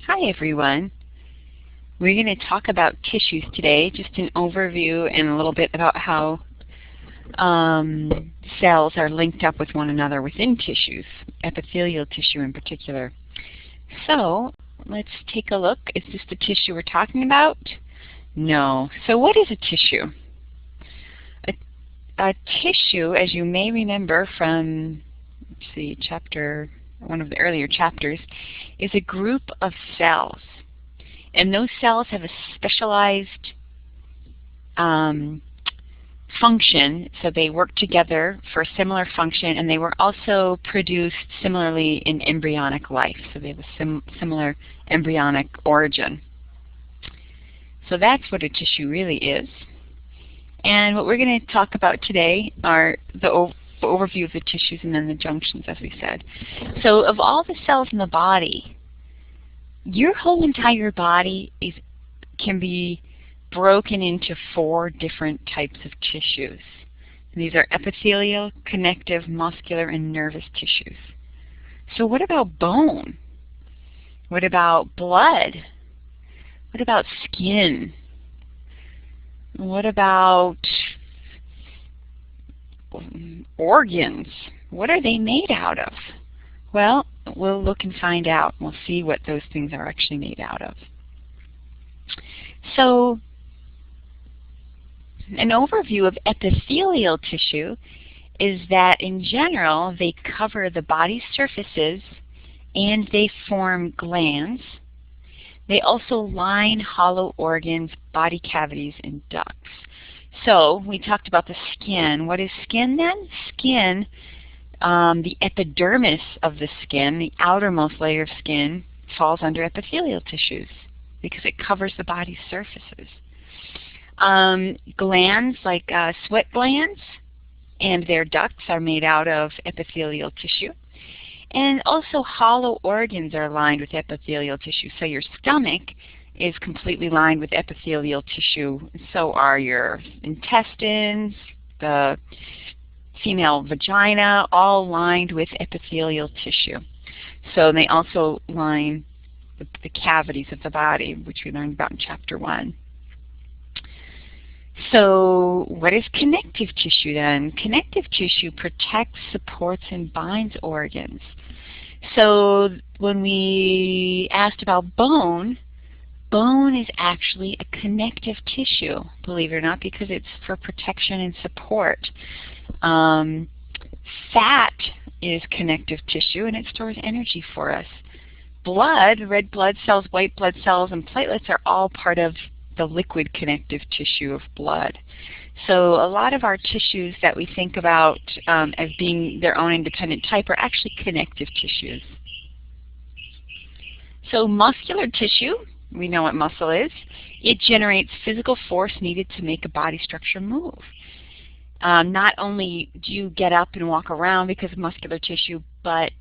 Hi everyone. We're going to talk about tissues today, just an overview and a little bit about how cells are linked up with one another within tissues, epithelial tissue in particular. So let's take a look. Is this the tissue we're talking about? No. So what is a tissue? A tissue, as you may remember from, let's see, one of the earlier chapters, is a group of cells. And those cells have a specialized function, so they work together for a similar function, and they were also produced similarly in embryonic life. So they have a similar embryonic origin. So that's what a tissue really is. And what we're going to talk about today are the overview of the tissues and then the junctions, as we said. So of all the cells in the body, your whole entire body can be broken into 4 different types of tissues. And these are epithelial, connective, muscular, and nervous tissues. So what about bone? What about blood? What about skin? What about organs? What are they made out of? Well, we'll look and find out. We'll see what those things are actually made out of. So, an overview of epithelial tissue is that in general they cover the body's surfaces and they form glands. They also line hollow organs, body cavities, and ducts. So we talked about the skin. What is skin then? Skin, the epidermis of the skin, the outermost layer of skin, falls under epithelial tissues because it covers the body's surfaces. Glands like sweat glands and their ducts are made out of epithelial tissue. And also hollow organs are lined with epithelial tissue. So your stomach is completely lined with epithelial tissue. So are your intestines, the female vagina, all lined with epithelial tissue. So they also line the cavities of the body, which we learned about in Chapter 1. So what is connective tissue then? Connective tissue protects, supports, and binds organs. So when we asked about bone, bone is actually a connective tissue, believe it or not, because it's for protection and support. Fat is connective tissue, and it stores energy for us. Blood, red blood cells, white blood cells, and platelets are all part of the liquid connective tissue of blood. So a lot of our tissues that we think about as being their own independent type are actually connective tissues. So muscular tissue, we know what muscle is. It generates physical force needed to make a body structure move. Not only do you get up and walk around because of muscular tissue, but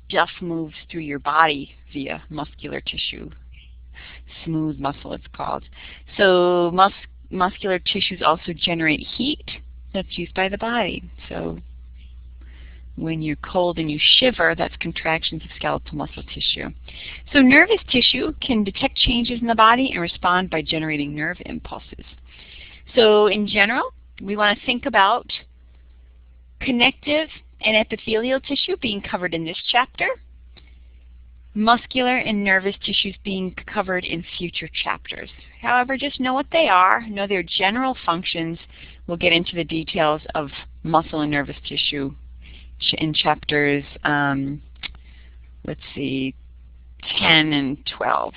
stuff moves through your body via muscular tissue. Smooth muscle, it's called. So muscular tissues also generate heat that's used by the body. So when you're cold and you shiver, that's contractions of skeletal muscle tissue. So nervous tissue can detect changes in the body and respond by generating nerve impulses. So in general, we want to think about connective and epithelial tissue being covered in this chapter, muscular and nervous tissues being covered in future chapters. However, just know what they are, know their general functions. We'll get into the details of muscle and nervous tissue in chapters, let's see, 10 and 12.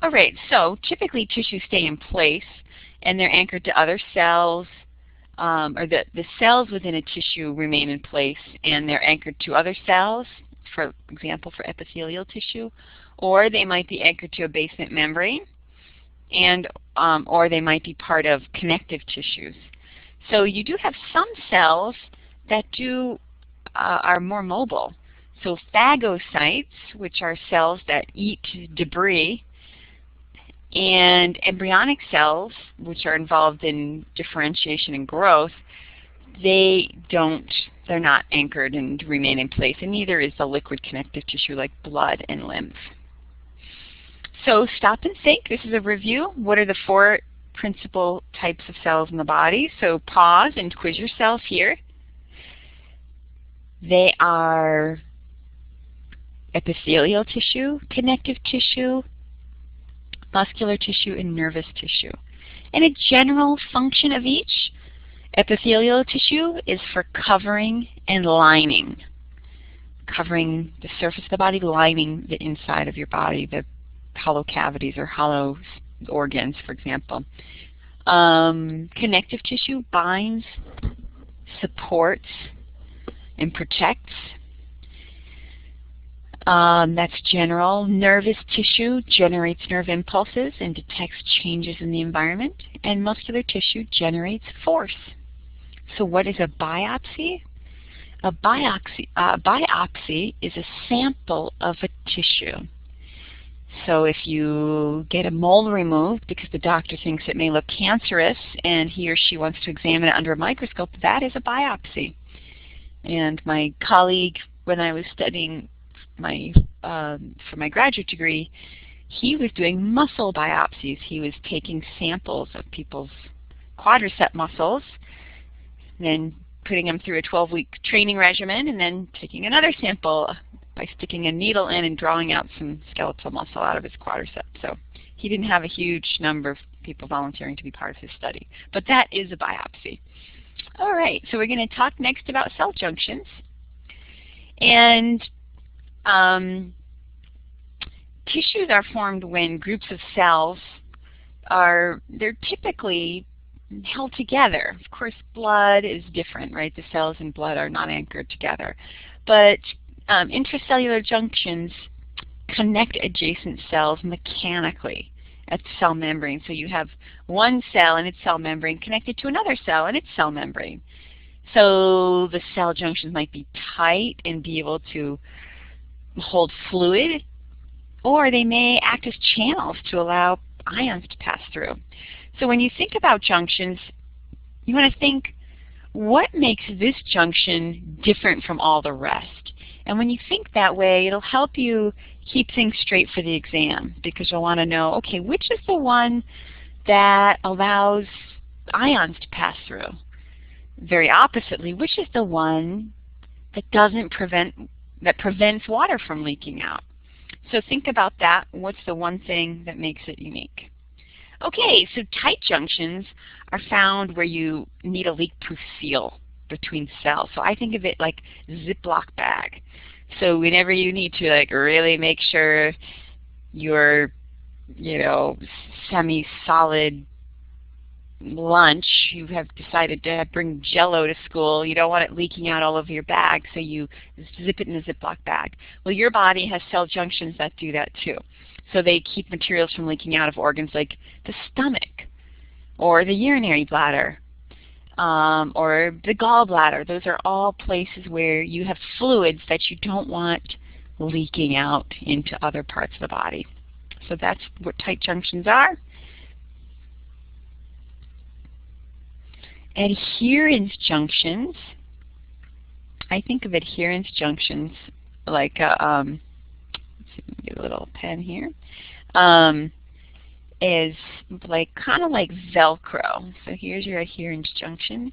All right, so typically tissues stay in place and they're anchored to other cells, or the cells within a tissue remain in place and they're anchored to other cells, for example, for epithelial tissue, or they might be anchored to a basement membrane, and or they might be part of connective tissues. So you do have some cells that are more mobile. So phagocytes, which are cells that eat debris, and embryonic cells, which are involved in differentiation and growth, they don't they're not anchored and remain in place, and neither is the liquid connective tissue like blood and lymph. So stop and think. This is a review. What are the 4 principal types of cells in the body? So pause and quiz yourself here. They are epithelial tissue, connective tissue, muscular tissue, and nervous tissue. And a general function of each: epithelial tissue is for covering and lining. Covering the surface of the body, lining the inside of your body, the hollow cavities or hollow organs, for example. Connective tissue binds, supports, and protects. That's general. Nervous tissue generates nerve impulses and detects changes in the environment. And muscular tissue generates force. So what is a biopsy? A biopsy is a sample of a tissue. So if you get a mole removed because the doctor thinks it may look cancerous and he or she wants to examine it under a microscope, that is a biopsy. And my colleague, when I was studying for my graduate degree, he was doing muscle biopsies. He was taking samples of people's quadricep muscles, then putting them through a 12-week training regimen, and then taking another sample by sticking a needle in and drawing out some skeletal muscle out of his quadricep. So he didn't have a huge number of people volunteering to be part of his study. But that is a biopsy. All right, so we're going to talk next about cell junctions. And tissues are formed when groups of cells they're typically held together. Of course, blood is different, right? The cells in blood are not anchored together. But intracellular junctions connect adjacent cells mechanically at the cell membrane. So you have one cell and its cell membrane connected to another cell and its cell membrane. So the cell junctions might be tight and be able to hold fluid, or they may act as channels to allow ions to pass through. So when you think about junctions, you want to think, what makes this junction different from all the rest? And when you think that way, it'll help you keep things straight for the exam, because you'll want to know, okay, which is the one that allows ions to pass through? Very oppositely, which is the one that prevents water from leaking out? So think about that. What's the one thing that makes it unique? Okay, so tight junctions are found where you need a leak-proof seal between cells. So I think of it like Ziploc bag. So whenever you need to really make sure your semi-solid lunch, you have decided to bring Jell-O to school, you don't want it leaking out all over your bag, so you zip it in a Ziploc bag. Well, your body has cell junctions that do that too. So they keep materials from leaking out of organs like the stomach or the urinary bladder or the gallbladder. Those are all places where you have fluids that you don't want leaking out into other parts of the body. So that's what tight junctions are. Adherence junctions, I think of adherence junctions like let's see, let me get a little pen here, is kind of like Velcro. So here's your adherence junctions.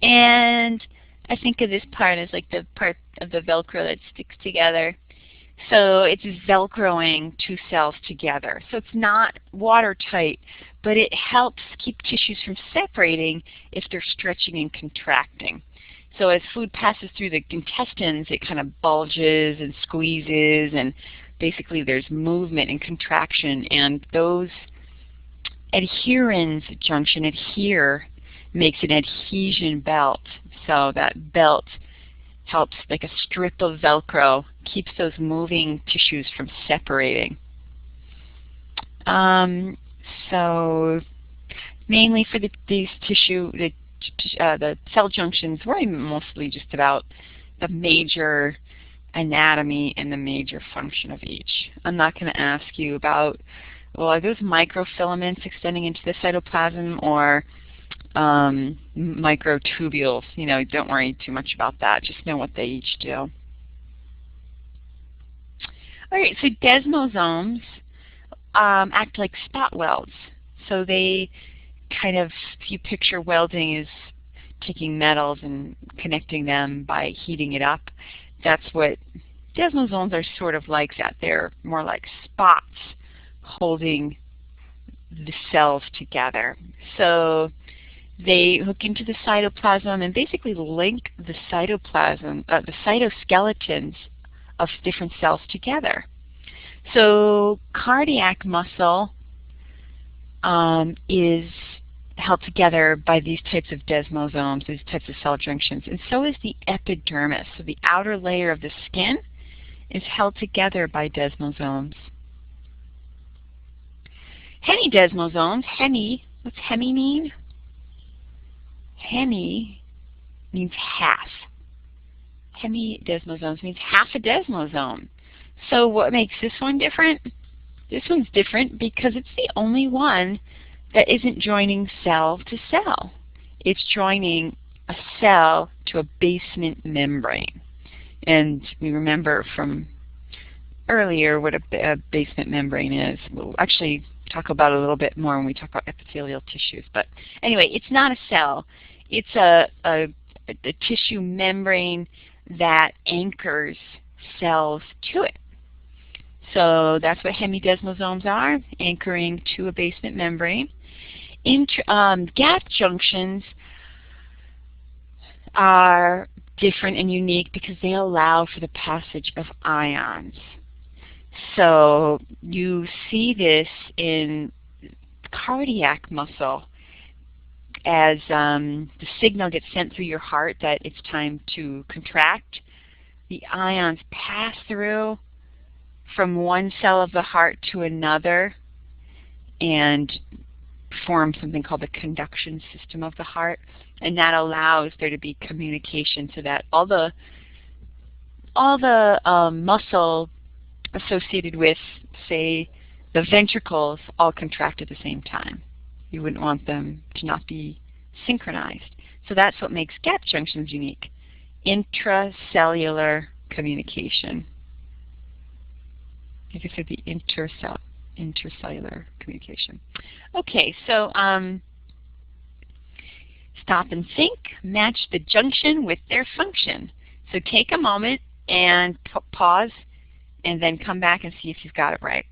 And I think of this part as like the part of the Velcro that sticks together. So it's Velcroing two cells together. So it's not watertight, but it helps keep tissues from separating if they're stretching and contracting. So as food passes through the intestines, it kind of bulges and squeezes, and basically there's movement and contraction, and those adherens junction, adhere, makes an adhesion belt. So that belt helps, like a strip of Velcro, keeps those moving tissues from separating. So mainly for these tissue, the cell junctions, we're mostly just about the major anatomy and the major function of each. I'm not going to ask you about, well, are those microfilaments extending into the cytoplasm, or microtubules. You know, don't worry too much about that. Just know what they each do. All right, so desmosomes act like spot welds. So they kind of, if you picture welding as taking metals and connecting them by heating it up, that's what desmosomes are sort of like that. They're more like spots holding the cells together. So they hook into the cytoplasm and basically link the cytoplasm, the cytoskeletons of different cells together. So cardiac muscle is held together by these types of desmosomes, these types of cell junctions, and so is the epidermis. So the outer layer of the skin is held together by desmosomes. Hemidesmosomes, what's hemi mean? Hemi means half. Hemidesmosomes means half a desmosome. So what makes this one different? This one's different because it's the only one that isn't joining cell to cell. It's joining a cell to a basement membrane. And we remember from earlier what a basement membrane is. We'll actually talk about it a little bit more when we talk about epithelial tissues. But anyway, it's not a cell. It's a tissue membrane that anchors cells to it. So that's what hemidesmosomes are, anchoring to a basement membrane. Gap junctions are different and unique because they allow for the passage of ions. So you see this in cardiac muscle as the signal gets sent through your heart that it's time to contract. The ions pass through from one cell of the heart to another and form something called the conduction system of the heart, and that allows there to be communication so that all the muscle associated with, say, the ventricles all contract at the same time. You wouldn't want them to not be synchronized. So that's what makes gap junctions unique. Intracellular communication. Like I said, the intercellular communication. Okay, so stop and think, match the junction with their function. So take a moment and pause and then come back and see if you've got it right.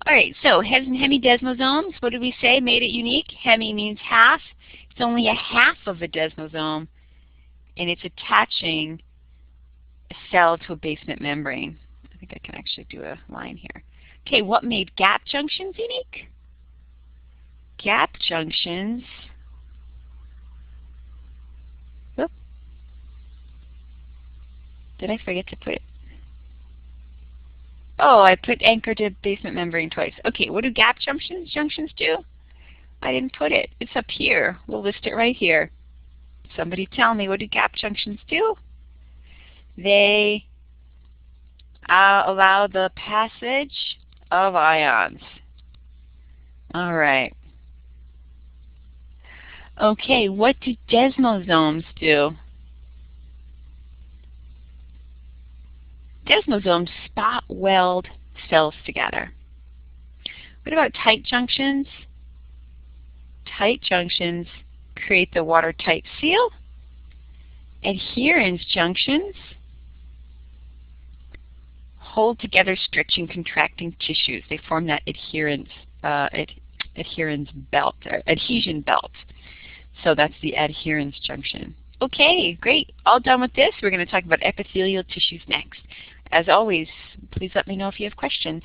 All right, so hemidesmosomes, what did we say made it unique? Hemi means half. It's only a half of a desmosome, and it's attaching a cell to a basement membrane. I think I can actually do a line here. Okay, what made gap junctions unique? Gap junctions, whoop, did I forget to put it? Oh, I put anchor to basement membrane twice. Okay, what do gap junctions do? I didn't put it. It's up here. We'll list it right here. Somebody tell me, what do gap junctions do? They allow the passage of ions. All right. Okay, what do desmosomes do? Desmosomes spot weld cells together. What about tight junctions? Tight junctions create the watertight seal. Adherens junctions hold together stretching, contracting tissues. They form that adhesion belt. So that's the adherens junction. Okay, great. All done with this. We're going to talk about epithelial tissues next. As always, please let me know if you have questions.